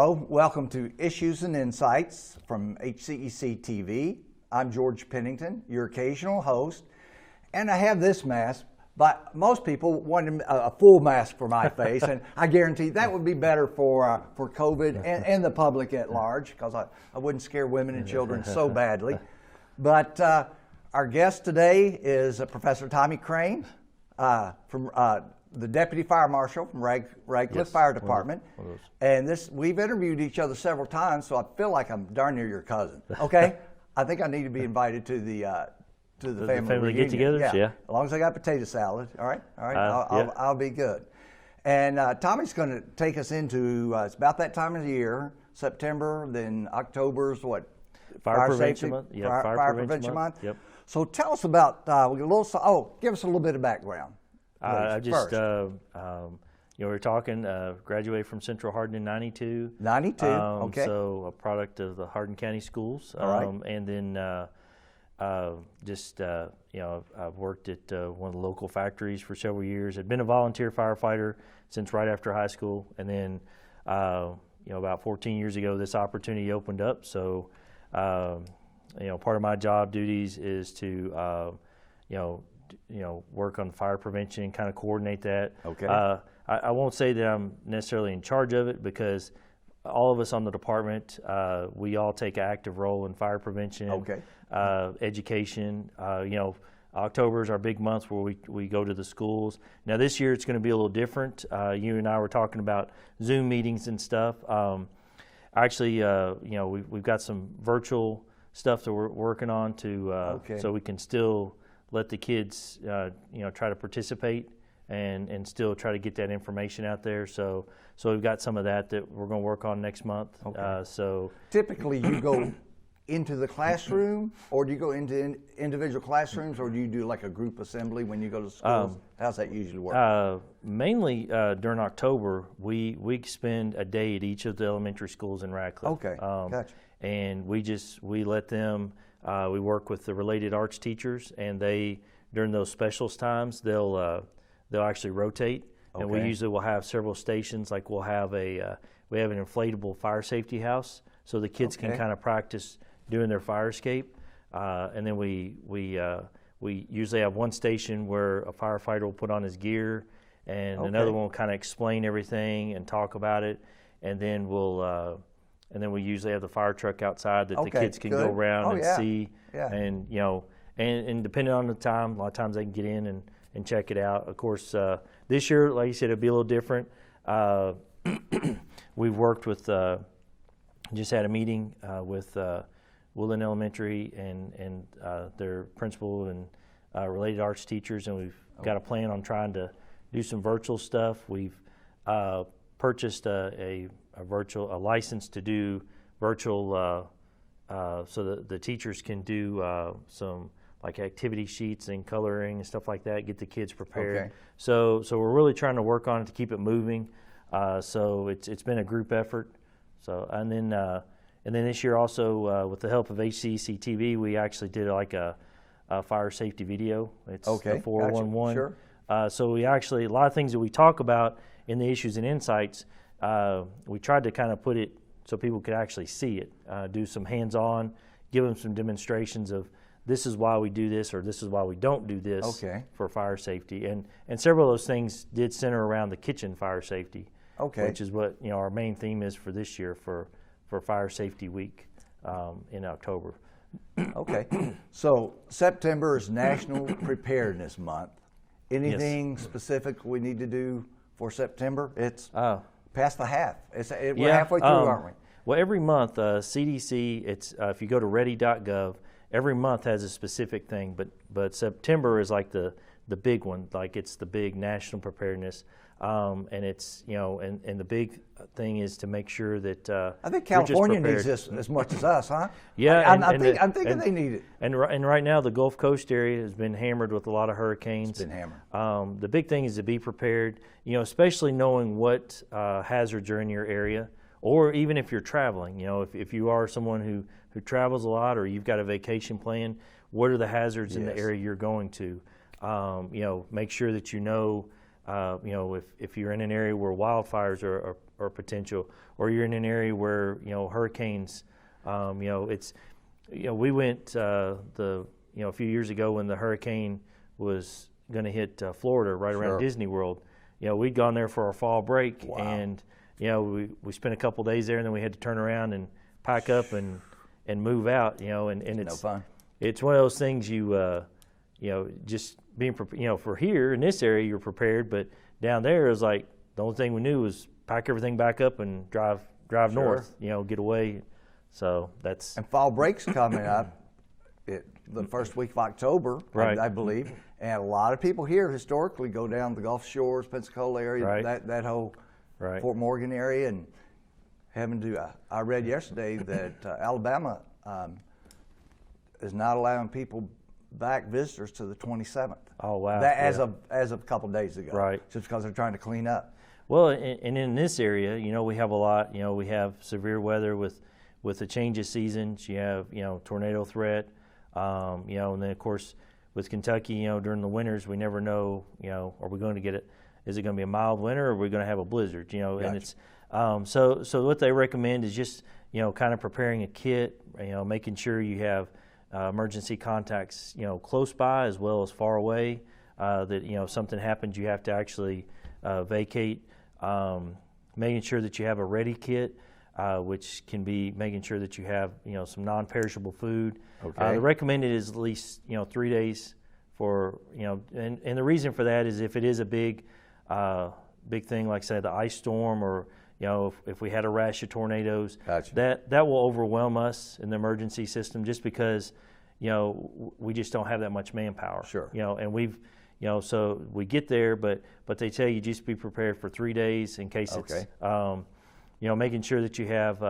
Hello, welcome to Issues and Insights from HCEC-TV. I'm George Pennington, your occasional host, and I have this mask, but most people want a full mask for my face, and I guarantee that would be better for COVID and the public at large, because I wouldn't scare women and children so badly. But our guest today is Professor Tommy Crane from the Deputy Fire Marshal from Radcliffe Fire Department. And we've interviewed each other several times, so I feel like I'm darn near your cousin. Okay? I think I need to be invited to the family get-togethers. Yeah. As long as I got potato salad. All right. I'll be good. And Tommy's going to take us into it's about that time of the year, September. Then October's what? Fire Prevention Month. Yeah, Fire Prevention Month. Yep. So tell us about give us a little bit of background. I just, we were talking, graduated from Central Hardin in 92. 92, okay. So a product of the Hardin County Schools. All right. And then I've worked at one of the local factories for several years. I'd been a volunteer firefighter since right after high school. And then, about 14 years ago, this opportunity opened up. So, part of my job duties is to, work on fire prevention, kind of coordinate that. Okay. I won't say that I'm necessarily in charge of it, because all of us on the department, we all take an active role in fire prevention, okay. Education. October is our big month where we go to the schools. Now this year it's going to be a little different. You and I were talking about Zoom meetings and stuff. We've got some virtual stuff that we're working on so we can still let the kids, try to participate and still try to get that information out there. So we've got some of that we're going to work on next month. Okay. Typically, you go into the classroom, or do you go into individual classrooms, or do you do like a group assembly when you go to schools? How's that usually work? Mainly during October, we spend a day at each of the elementary schools in Radcliffe. Okay, gotcha. And we let them. We work with the related arts teachers, and during those specials times, they'll actually rotate. Okay. And we usually will have several stations. Like we have an inflatable fire safety house, so the kids can kind of practice doing their fire escape. And then we usually have one station where a firefighter will put on his gear, and another one will kind of explain everything and talk about it. And then we usually have the fire truck outside that the kids can go around and see. Yeah. And and depending on the time, a lot of times they can get in and check it out. Of course, this year, like you said, it'll be a little different. We've worked with, just had a meeting with Woodland Elementary and their principal and related arts teachers, and we've got a plan on trying to do some virtual stuff. We've purchased a license to do virtual, so that the teachers can do some like activity sheets and coloring and stuff like that, get the kids prepared. Okay. So we're really trying to work on it to keep it moving. So it's been a group effort. So and then this year also with the help of HCEC-TV, we actually did like a fire safety video. It's the 411. Gotcha. Sure. So we actually, a lot of things that we talk about in the Issues and Insights, we tried to kind of put it so people could actually see it, do some hands-on, give them some demonstrations of this is why we do this, or this is why we don't do this for fire safety. And several of those things did center around the kitchen fire safety, which is what our main theme is for this year for Fire Safety Week in October. Okay. So September is National Preparedness Month. Anything specific we need to do for September? It's past the half. We're halfway through, aren't we? Well, every month, CDC, it's if you go to ready.gov, every month has a specific thing, but September is like the big one, like it's the big national preparedness, and it's and the big thing is to make sure that I think California needs this as much as us, huh? Yeah, I'm thinking they need it. And right now the Gulf Coast area has been hammered with a lot of hurricanes. It's been hammered. The big thing is to be prepared, especially knowing what hazards are in your area, or even if you're traveling. If you are someone who travels a lot, or you've got a vacation plan, what are the hazards in the area you're going to? Make sure that you know, if you're in an area where wildfires are potential, or you're in an area where, you know, hurricanes, you know, it's, you know, we went you know, a few years ago when the hurricane was going to hit Florida right around Disney World. You know, we'd gone there for our fall break, and you know, we spent a couple days there, and then we had to turn around and pack up and move out. You know, and it's no fun. It's one of those things you know, just being you know, for here in this area you're prepared, but down there it was like the only thing we knew was pack everything back up and drive north. You know, get away. So that's, and fall break's coming up. The first week of October, right. I believe, and a lot of people here historically go down the Gulf Shores, Pensacola area, right. that whole right. Fort Morgan area, and having to. I read yesterday that Alabama is not allowing people back, visitors, to the 27th. Oh wow! That as of a couple days ago, right? Just because they're trying to clean up. Well, and in this area, you know, we have a lot. You know, we have severe weather with the change of seasons. You have, you know, tornado threat. You know, and then of course with Kentucky, you know, during the winters, we never know, you know, are we going to get it? Is it going to be a mild winter, or are we going to have a blizzard? You know, gotcha. And it's so what they recommend is just, you know, kind of preparing a kit. You know, making sure you have emergency contacts, you know, close by as well as far away. That, you know, if something happens, you have to actually vacate. Making sure that you have a ready kit. Which can be making sure that you have, you know, some non-perishable food. Okay. The recommended is at least, you know, 3 days for, you know, and the reason for that is if it is a big thing, like say the ice storm, or, you know, if we had a rash of tornadoes, gotcha. that will overwhelm us in the emergency system, just because, you know, we just don't have that much manpower. Sure. You know, and we've, you know, so we get there, but they tell you just be prepared for 3 days in case okay. it's. You know, making sure that you have,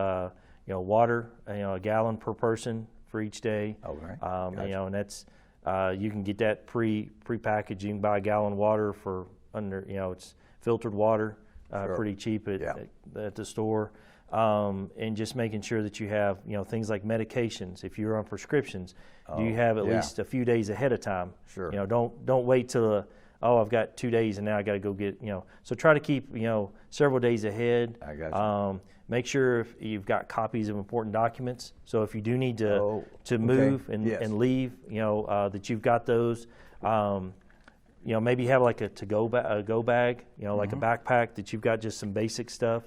you know, water, you know, a gallon per person for each day. Okay. Gotcha. You know, and that's, you can get that pre-packaged. You can buy a gallon of water for under, you know, it's filtered water, sure. pretty cheap at the store. And just making sure that you have, you know, things like medications. If you're on prescriptions, do you have at least a few days ahead of time? Sure. You know, don't wait till I've got 2 days and now I got to go get, you know. So try to keep, you know, several days ahead. I got you. Make sure if you've got copies of important documents. So if you do need to move and leave, you know, that you've got those. You know, maybe have like a go bag, you know, like a backpack that you've got just some basic stuff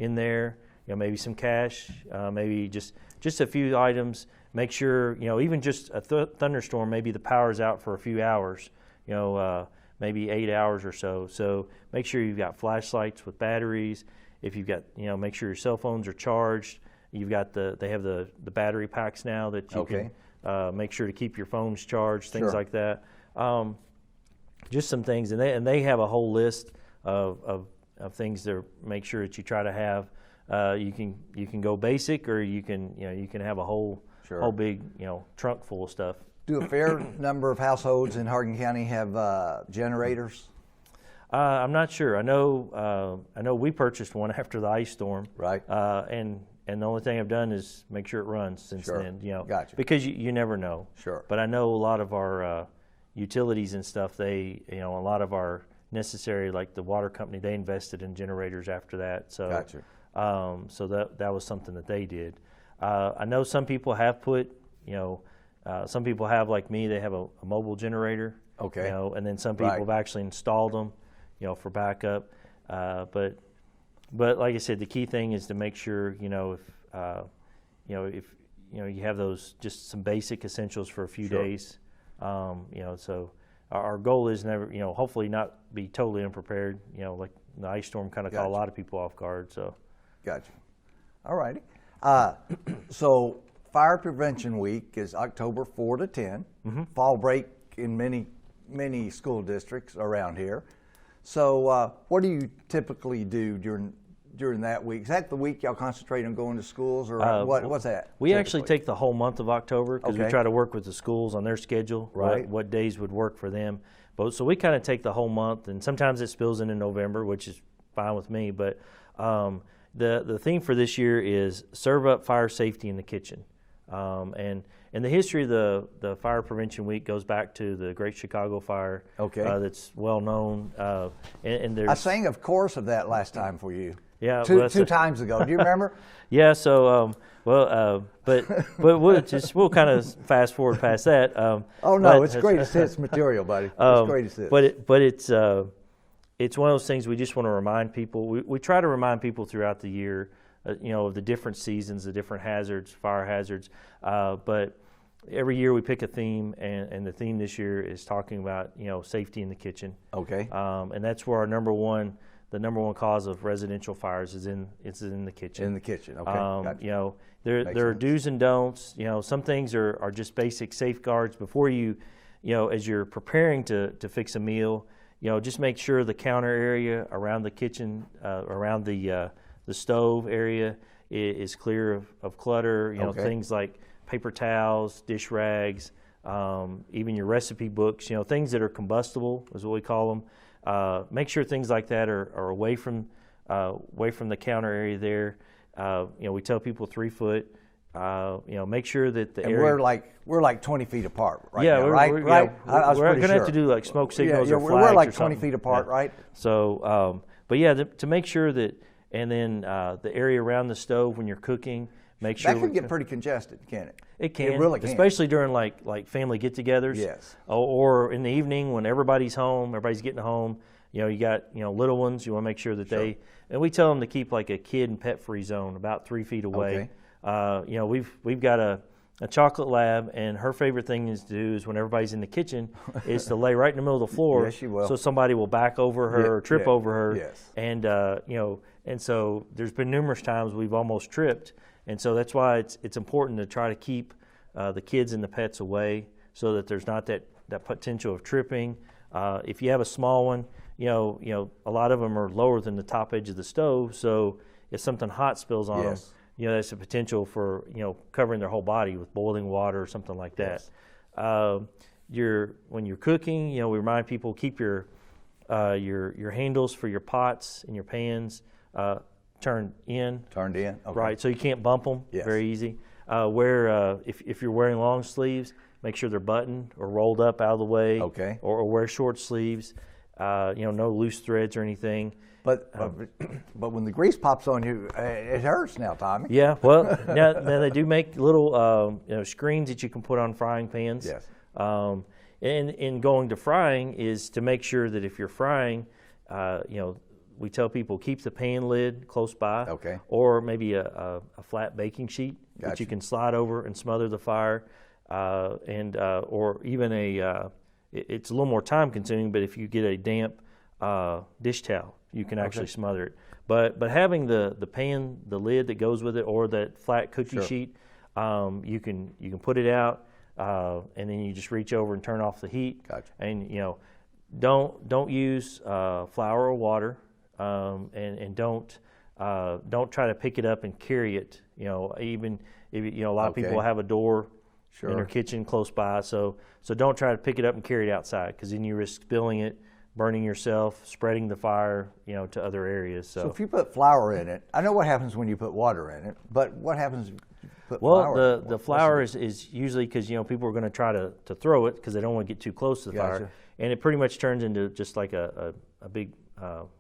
in there. You know, maybe some cash, maybe just a few items. Make sure, you know, even just a thunderstorm, maybe the power's out for a few hours. You know. Maybe 8 hours or so. So make sure you've got flashlights with batteries. If you've got, you know, make sure your cell phones are charged. You've got they have the battery packs now that you can make sure to keep your phones charged, things like that. Just some things, and they have a whole list of things to make sure that you try to have. You can go basic, or you can have a whole big, you know, trunk full of stuff. Do a fair number of households in Hardin County have generators? I'm not sure. I know we purchased one after the ice storm. Right. And the only thing I've done is make sure it runs since then. You know, gotcha. Because you never know. Sure. But I know a lot of our utilities and stuff. They, you know, a lot of our necessary, like the water company, they invested in generators after that. So. Gotcha. So that was something that they did. I know some people have put, you know. Some people have, like me, they have a mobile generator. Okay. You know, and then some people have actually installed them, you know, for backup. But like I said, the key thing is to make sure, you know, if you have those, just some basic essentials for a few days. You know, so our goal is never, you know, hopefully not be totally unprepared. You know, like the ice storm kind of caught a lot of people off guard. So. Gotcha. All righty. So. Fire Prevention Week is October 4 to 10. Mm-hmm. Fall break in many school districts around here. So what do you typically do during that week? Is that the week y'all concentrate on going to schools, or what's that? We actually take the whole month of October because we try to work with the schools on their schedule, what days would work for them. So we kind of take the whole month, and sometimes it spills into November, which is fine with me. But the theme for this year is serve up fire safety in the kitchen. And the history of the Fire Prevention Week goes back to the Great Chicago Fire. Okay. That's well known. And there's, I sang of course of that last time for you. Yeah, two times ago. Do you remember? Yeah. So but we'll kind of fast forward past that. Oh no, it's greatest hits material, buddy. It's greatest hits. But it's one of those things we just want to remind people. We try to remind people throughout the year, of the different seasons, the different hazards, fire hazards. But every year we pick a theme, and the theme this year is talking about safety in the kitchen. Okay. And that's where the number one cause of residential fires is in the kitchen. In the kitchen. Okay. Gotcha. There are do's and don'ts. Some things are just basic safeguards before you, as you're preparing to fix a meal. Just make sure the counter area around the kitchen, around the stove area is clear of clutter. Okay. Things like paper towels, dish rags, even your recipe books. Things that are combustible is what we call them. Make sure things like that are away from the counter area there. We tell people 3 foot. Make sure that the area. We're like 20 feet apart right yeah, now, right? Right. Yeah, we're going to have to do like smoke signals or flags. We're like or 20 feet apart, yeah. right? So, but yeah, to make sure that, and then the area around the stove when you're cooking, make sure that can get pretty congested, can't it? It can, it really can. Especially during like family get-togethers. Yes. Or in the evening when everybody's home, everybody's getting home. You got little ones. You want to make sure that they, and we tell them to keep like a kid and pet-free zone about 3 feet away. Okay. We've got a chocolate lab, and her favorite thing is to do is when everybody's in the kitchen is to lay right in the middle of the floor. Yes, she will. So somebody will back over her or trip over her. Yes. And and so there's been numerous times we've almost tripped, and so that's why it's important to try to keep the kids and the pets away so that there's not that potential of tripping. If you have a small one, a lot of them are lower than the top edge of the stove, so if something hot spills on them, that's a potential for covering their whole body with boiling water or something like that. Yes. When you're cooking, we remind people keep your handles for your pots and your pans turned in. Turned in. Okay. Right, so you can't bump them. Yes. Very easy. If you're wearing long sleeves, make sure they're buttoned or rolled up out of the way. Okay. Or wear short sleeves. No loose threads or anything. But when the grease pops on you, it hurts now, Tommy. Yeah, well, now they do make little screens that you can put on frying pans. Yes. And in going to frying is to make sure that if you're frying, we tell people keep the pan lid close by. Okay. Or maybe a flat baking sheet that you can slide over and smother the fire, or even it's a little more time consuming, but if you get a damp dish towel, you can actually smother it. But having the pan, the lid that goes with it, or that flat cookie sheet, you can put it out, and then you just reach over and turn off the heat. Gotcha. And don't use flour or water, and don't try to pick it up and carry it. Even if a lot of people have a door in their kitchen close by, so don't try to pick it up and carry it outside, because then you risk spilling it, burning yourself, spreading the fire, to other areas. So if you put flour in it, I know what happens when you put water in it, but what happens if you put flour? Well, the flour is usually because, people are going to try to throw it because they don't want to get too close to the fire. And it pretty much turns into just like a big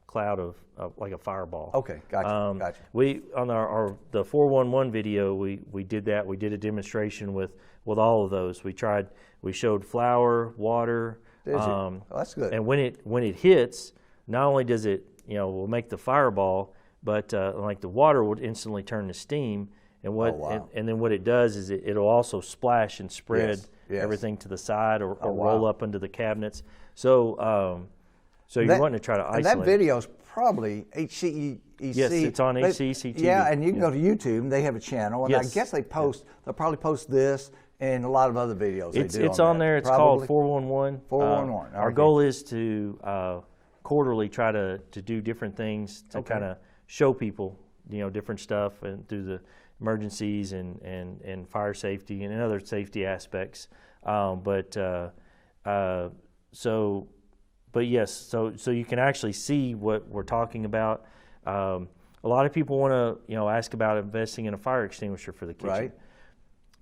cloud of like a fireball. Okay, gotcha. We on the 411 video we did that. We did a demonstration with all of those. We showed flour, water. That's good. And when it hits, not only does it will make the fireball, but like the water would instantly turn to steam. And and then what it does is it'll also splash and spread everything to the side or roll up into the cabinets. So you're wanting to try to isolate. And that video is probably HCEC. Yes, it's on HCEC-TV. Yeah, and you can go to YouTube. They have a channel, and I guess they'll probably post this and a lot of other videos. It's on there. It's called 411. 411. Our goal is to quarterly try to do different things to kind of show people different stuff and through the emergencies and fire safety and other safety aspects. But yes, so you can actually see what we're talking about. A lot of people want to ask about investing in a fire extinguisher for the kitchen. Right.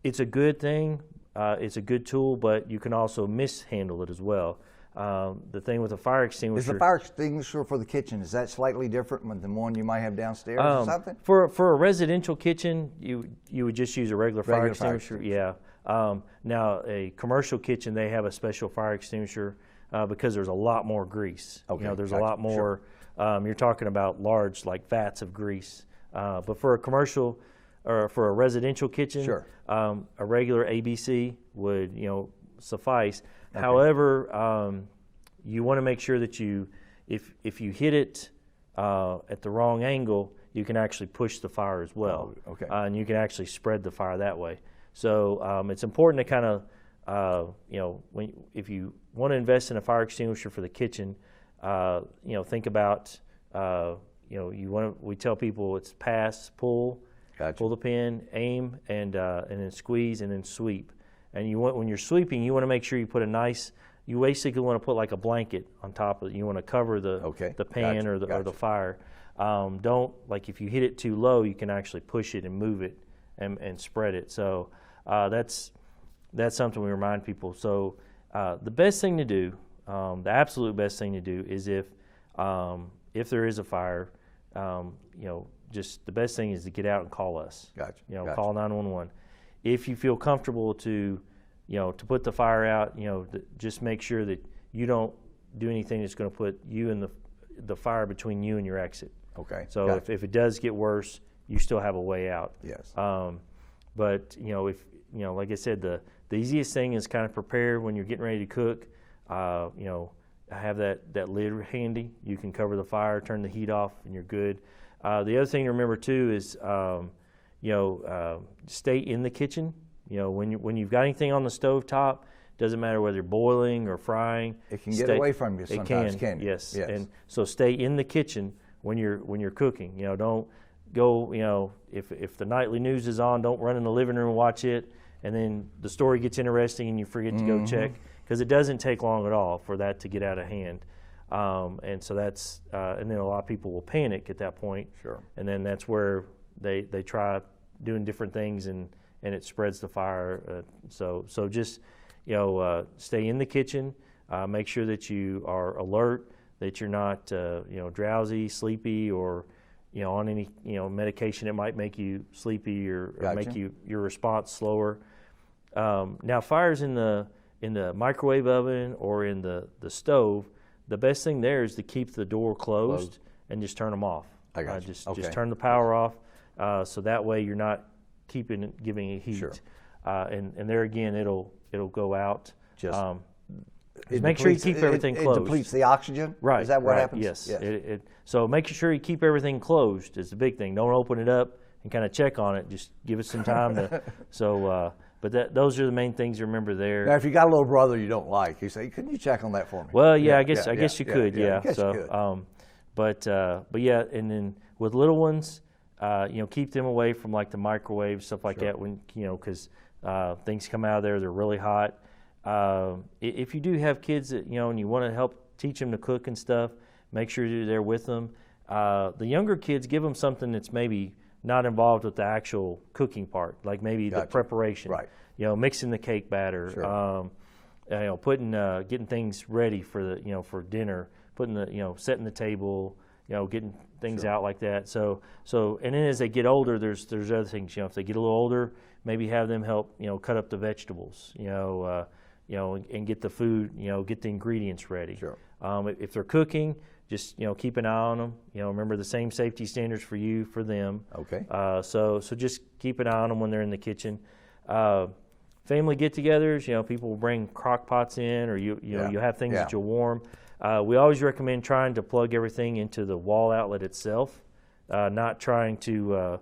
It's a good thing. It's a good tool, but you can also mishandle it as well. The thing with a fire extinguisher. Is the fire extinguisher for the kitchen, is that slightly different than one you might have downstairs or something? For a residential kitchen, you would just use a regular fire extinguisher. Yeah. Now a commercial kitchen, they have a special fire extinguisher because there's a lot more grease. Okay. There's a lot more. Sure. You're talking about large like vats of grease. But for a commercial or for a residential kitchen, sure. A regular ABC would suffice. Okay. However, you want to make sure that if you hit it at the wrong angle, you can actually push the fire as well. Oh, okay. And you can actually spread the fire that way. So it's important to kind of, if you want to invest in a fire extinguisher for the kitchen, think about, we tell people it's pass, pull, gotcha. Pull the pin, aim, and then squeeze, and then sweep. And when you're sweeping, you want to make sure you put you basically want to put like a blanket on top of it. You want to cover the pan gotcha. or the fire. Don't, like if you hit it too low, you can actually push it and move it and spread it. So that's something we remind people. So the best thing to do, the absolute best thing to do is if there is a fire, just the best thing is to get out and call us. Gotcha. Call 911. If you feel comfortable to put the fire out, just make sure that you don't do anything that's going to put you and the fire between you and your exit. Okay. So gotcha. if it does get worse, you still have a way out. Yes. But if like I said, the easiest thing is kind of prepare when you're getting ready to cook. Have that lid handy. You can cover the fire, turn the heat off, and you're good. The other thing to remember too is stay in the kitchen. When you've got anything on the stove top, doesn't matter whether you're boiling or frying. It can get away from you sometimes, can it? Yes. And so stay in the kitchen when you're cooking. Don't go. If the nightly news is on, don't run in the living room and watch it, and then the story gets interesting and you forget to go check, because it doesn't take long at all for that to get out of hand. And so that's and then a lot of people will panic at that point. Sure. And then that's where they try doing different things and it spreads the fire. So just stay in the kitchen. Make sure that you are alert, that you're not drowsy, sleepy, or on any medication that might make you sleepy or make your response slower. Now fires in the microwave oven or in the stove, the best thing there is to keep the door closed. And just turn them off. I got you. Just turn the power off, so that way you're not giving it heat. Sure. And there again, it'll go out. Just make sure you keep everything closed. It depletes the oxygen. Right. Is that what happens? Yes. So making sure you keep everything closed is the big thing. Don't open it up and kind of check on it. Just give it some time to. But those are the main things to remember there. Now, if you got a little brother you don't like, you say, "Couldn't you check on that for me?" Well, I guess you could. I guess you could. But yeah, and then with little ones, keep them away from like the microwave, stuff like that. When because things come out of there, they're really hot. If you do have kids that and you want to help teach them to cook and stuff, make sure you're there with them. The younger kids, give them something that's maybe not involved with the actual cooking part, like maybe the preparation. Right. Mixing the cake batter. Sure. Getting things ready for the for dinner, putting the setting the table, getting things out like that. So and then as they get older, there's other things. If they get a little older, maybe have them help cut up the vegetables. And get the food. Get the ingredients ready. Sure. If they're cooking, just keep an eye on them. Remember the same safety standards for you, for them. Okay. So just keep an eye on them when they're in the kitchen. Family get-togethers, people will bring crock pots in, or you have things that you'll warm. We always recommend trying to plug everything into the wall outlet itself, not trying to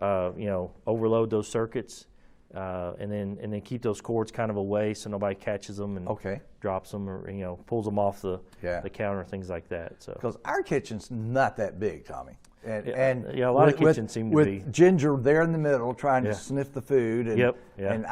overload those circuits, and then keep those cords kind of away so nobody catches them and drops them or pulls them off the counter, things like that. So because our kitchen's not that big, Tommy. And a lot of kitchens seem to be. With Ginger there in the middle trying to sniff the food. And, and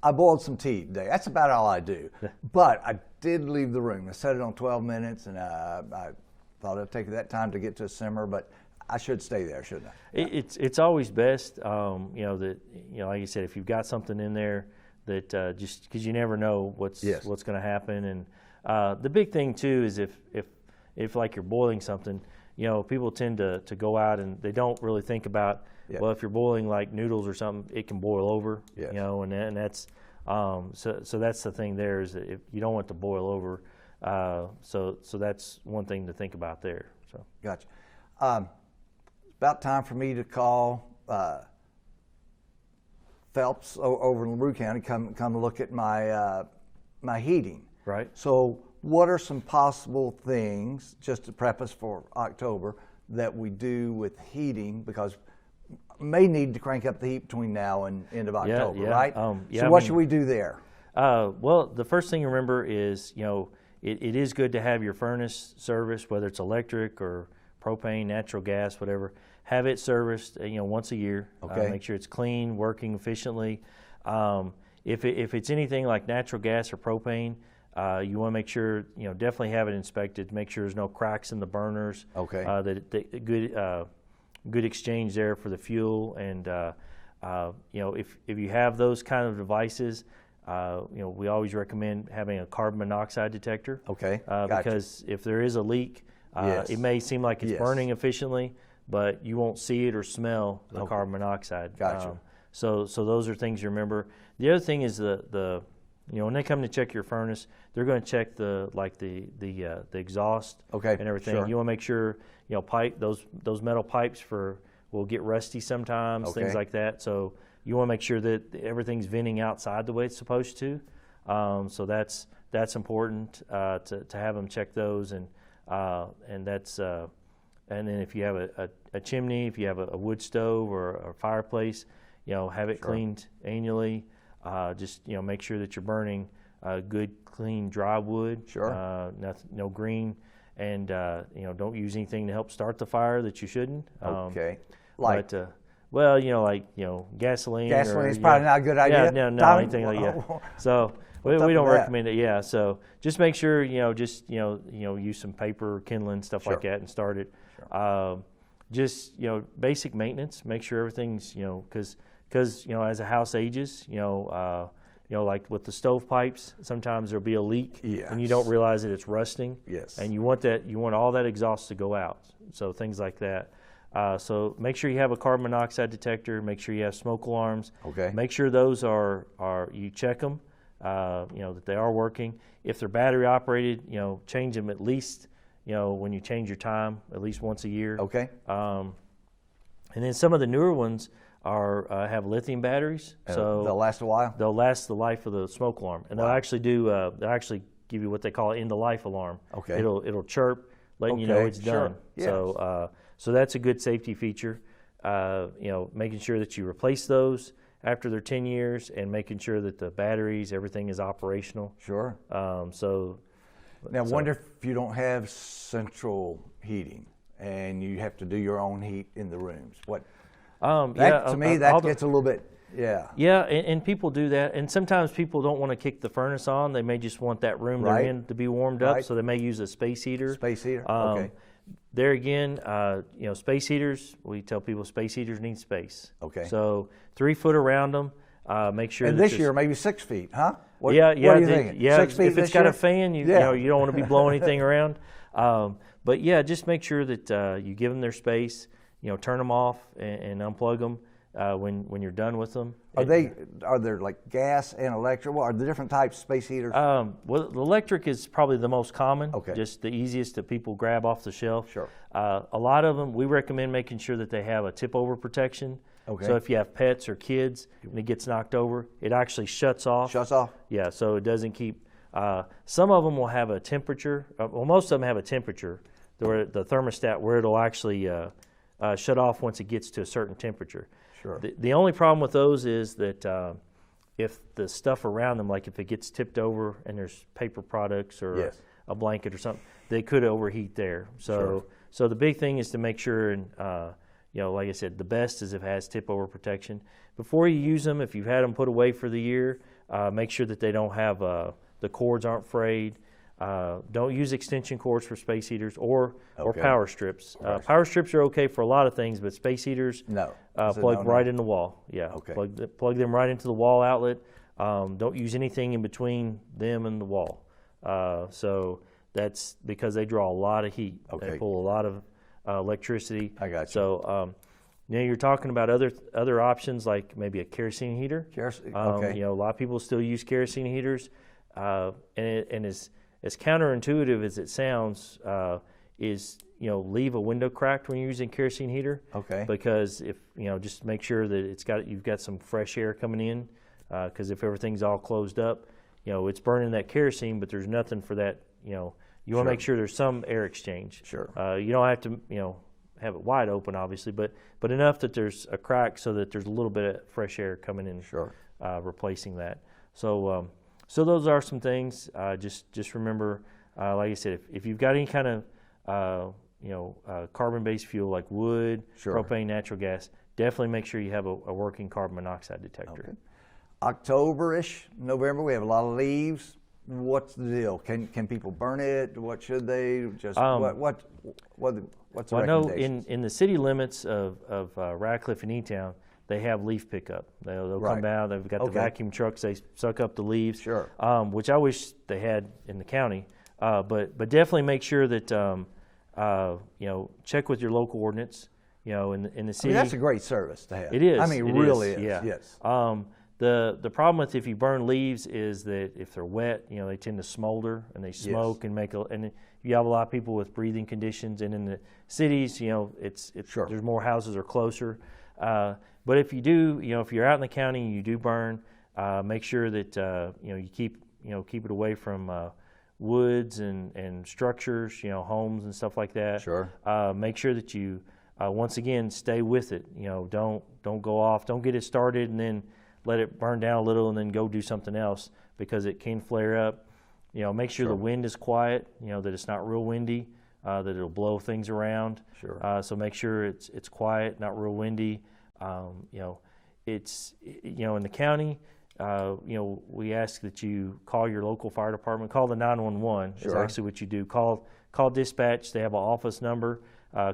I boiled some tea today. That's about all I do. But I did leave the room. I set it on 12 minutes, and I thought it'd take that time to get to a simmer. But I should stay there, shouldn't I? It's always best, that like you said, if you've got something in there that just because you never know what's going to happen, and the big thing too is if like you're boiling something, people tend to go out and they don't really think about well, if you're boiling like noodles or something, it can boil over, and that's so that's the thing there is that if you don't want to boil over, so that's one thing to think about there. So gotcha. It's about time for me to call Phelps over in LaRue County, come look at my heating. Right. So what are some possible things, just to prep us for October, that we do with heating, because may need to crank up the heat between now and end of October, right? So what should we do there? Well, the first thing to remember is, it is good to have your furnace serviced, whether it's electric or propane, natural gas, whatever. Have it serviced, once a year. Okay. Make sure it's clean, working efficiently. If it's anything like natural gas or propane, you want to make sure, definitely have it inspected. Make sure there's no cracks in the burners. Okay. That good exchange there for the fuel, and if you have those kind of devices, we always recommend having a carbon monoxide detector. Okay. Because if there is a leak, it may seem like it's burning efficiently, but you won't see it or smell the carbon monoxide. Gotcha. So those are things you remember. The other thing is the when they come to check your furnace, they're going to check the exhaust and everything. Sure. You want to make sure those metal pipes will get rusty sometimes, things like that. So you want to make sure that everything's venting outside the way it's supposed to. So that's important to have them check those, and that's and then if you have a chimney, if you have a wood stove or a fireplace, have it cleaned annually. Just make sure that you're burning good, clean, dry wood. Sure. No green, and don't use anything to help start the fire that you shouldn't. Okay. Gasoline. Gasoline is probably not a good idea. Yeah, no, anything like that. So we don't recommend it. Yeah. So just make sure use some paper, kindling, stuff like that, and start it. Sure. Just basic maintenance. Make sure everything's because as a house ages, like with the stove pipes, sometimes there'll be a leak, and you don't realize that it's rusting. Yes. And you want all that exhaust to go out. So things like that. So make sure you have a carbon monoxide detector. Make sure you have smoke alarms. Okay. Make sure those are you check them, that they are working. If they're battery operated, change them at least, when you change your time, at least once a year. Okay. And then some of the newer ones have lithium batteries, so they'll last a while. They'll last the life of the smoke alarm, and they'll actually give you what they call an end of life alarm. Okay. It'll chirp, letting you know it's done. Yes. So that's a good safety feature. Making sure that you replace those after they're 10 years, and making sure that the batteries, everything is operational. Sure. Now, wonder if you don't have central heating and you have to do your own heat in the rooms. That gets a little bit, Yeah, and people do that, and sometimes people don't want to kick the furnace on. They may just want that room they're in to be warmed up, so they may use a space heater. Space heater, okay. There again, space heaters, we tell people space heaters need space. Okay. So 3 foot around them, make sure. And this year, maybe 6 feet, huh? What are you thinking? Yeah, 6 feet if it's got a fan, you don't want to be blowing anything around. But just make sure that you give them their space. Turn them off and unplug them when you're done with them. Are there like gas and electric? Are there different types of space heaters? Well, the electric is probably the most common. Okay. Just the easiest that people grab off the shelf. Sure. A lot of them, we recommend making sure that they have a tip over protection. Okay. So if you have pets or kids and it gets knocked over, it actually shuts off. Shuts off? Yeah, so it doesn't keep. Some of them will have a temperature. Most of them have a temperature, the thermostat, where it'll actually shut off once it gets to a certain temperature. Sure. The only problem with those is that if the stuff around them, like if it gets tipped over and there's paper products or a blanket or something, they could overheat there. So the big thing is to make sure, and like I said, the best is if it has tip over protection. Before you use them, if you've had them put away for the year, make sure that they don't have the cords aren't frayed. Don't use extension cords for space heaters or Okay. power strips. Power strips are okay for a lot of things, but space heaters, No. plug right in the wall. Yeah, Okay. plug them right into the wall outlet. Don't use anything in between them and the wall. So that's because they draw a lot of heat. Okay. They pull a lot of electricity. I got you. So you're talking about other options like maybe a kerosene heater. Okay. A lot of people still use kerosene heaters, and as counterintuitive as it sounds, is leave a window cracked when you're using kerosene heater. Okay. Because if just make sure that you've got some fresh air coming in, because if everything's all closed up, it's burning that kerosene, but there's nothing for that. You want to make sure there's some air exchange. Sure. You don't have to have it wide open, obviously, but enough that there's a crack so that there's a little bit of fresh air coming in. Sure. Replacing that. So those are some things. Just remember, like I said, if you've got any kind of carbon-based fuel like wood, Sure. propane, natural gas, definitely make sure you have a working carbon monoxide detector. Okay. October-ish, November, we have a lot of leaves. What's the deal? Can people burn it? What should they? Just what's the I know recommendations? in the city limits of Radcliffe and E-Town, they have leaf pickup. They'll Right. come down. They've got the Okay. vacuum trucks. They suck up the leaves. Sure. Which I wish they had in the county. But definitely make sure that check with your local ordinance. In the city. That's a great service to have. It is. I mean, It really is. is. Yeah. Yes. The problem with if you burn leaves is that if they're wet, they tend to smolder and they smoke and and you have a lot of people with breathing conditions. And in the cities, it's Sure. there's more houses are closer. But if you do, if you're out in the county and you do burn, make sure that you keep it away from woods and structures, homes and stuff like that. Sure. Make sure that you once again stay with it. Don't go off. Don't get it started and then let it burn down a little and then go do something else because it can flare up. Make sure Sure. the wind is quiet. That it's not real windy. That it'll blow things around. Sure. So make sure it's quiet, not real windy. It's in the county. We ask that you call your local fire department. Call the 911. Is Sure. actually what you do. Call dispatch. They have an office number.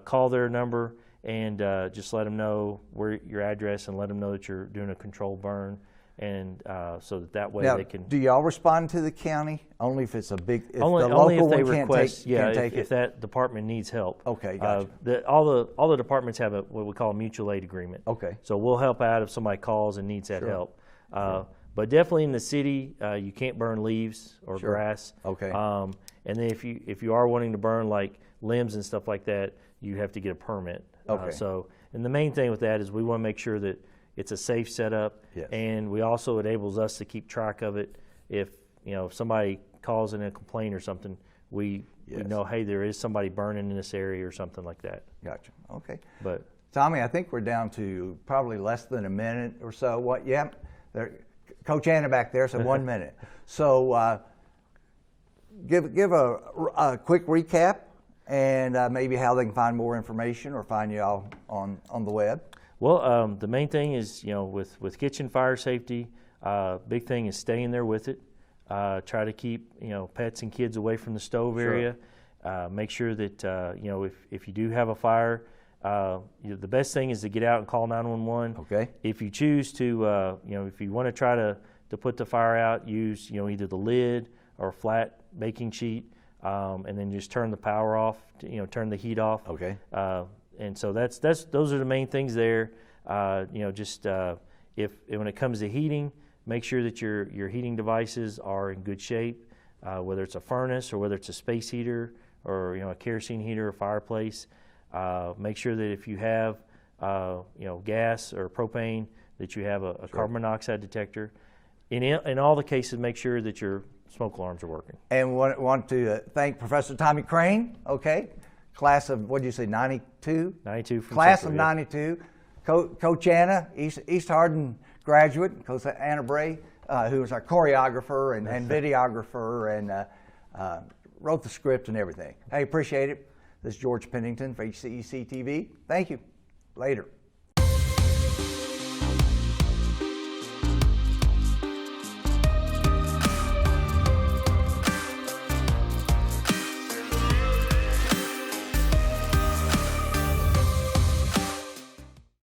Call their number and just let them know where your address and let them know that you're doing a controlled burn, and so that way Now, they can. do y'all respond to the county only if it's a big? If Only the local if they one request, can't take if it. that department needs help. Okay, gotcha. All the departments have what we call a mutual aid agreement. Okay. So we'll help out if somebody calls and needs that Sure. help. But definitely in the city, you can't burn leaves or Sure. grass. Okay. And then if you are wanting to burn like limbs and stuff like that, you have to get a permit. Okay. And the main thing with that is we want to make sure that it's a safe setup, Yes. and we also enables us to keep track of it. If somebody calls in a complaint or something, we know, hey, there is somebody burning in this area or something like that. Gotcha. Okay. But Tommy, I think we're down to probably less than a minute or so. What? Yeah. There, Coach Anna back there said 1 minute. So give a quick recap and maybe how they can find more information or find you all on the web. Well, the main thing is, with kitchen fire safety, big thing is staying there with it. Try to keep, pets and kids away from the stove Sure. area. Make sure that, if you do have a fire, the best thing is to get out and call 911. Okay. If you choose to, if you want to try to put the fire out, use, either the lid or a flat baking sheet, and then just turn the power off, turn the heat off. Okay. And so those are the main things there. If when it comes to heating, make sure that your heating devices are in good shape, whether it's a furnace or whether it's a space heater or a kerosene heater or fireplace. Make sure that if you have gas or propane, that you have a Sure. carbon monoxide detector. In all the cases, make sure that your smoke alarms are working. And want to thank Professor Tommy Crane. Okay. Class of, what did you say, 92? 92 from Class Central, of yeah. 92. Coach Anna, East Hardin graduate, Coach Anna Bray, who was our choreographer and videographer and wrote the script and everything. Hey, appreciate it. This is George Pennington for HCEC-TV. Thank you. Later.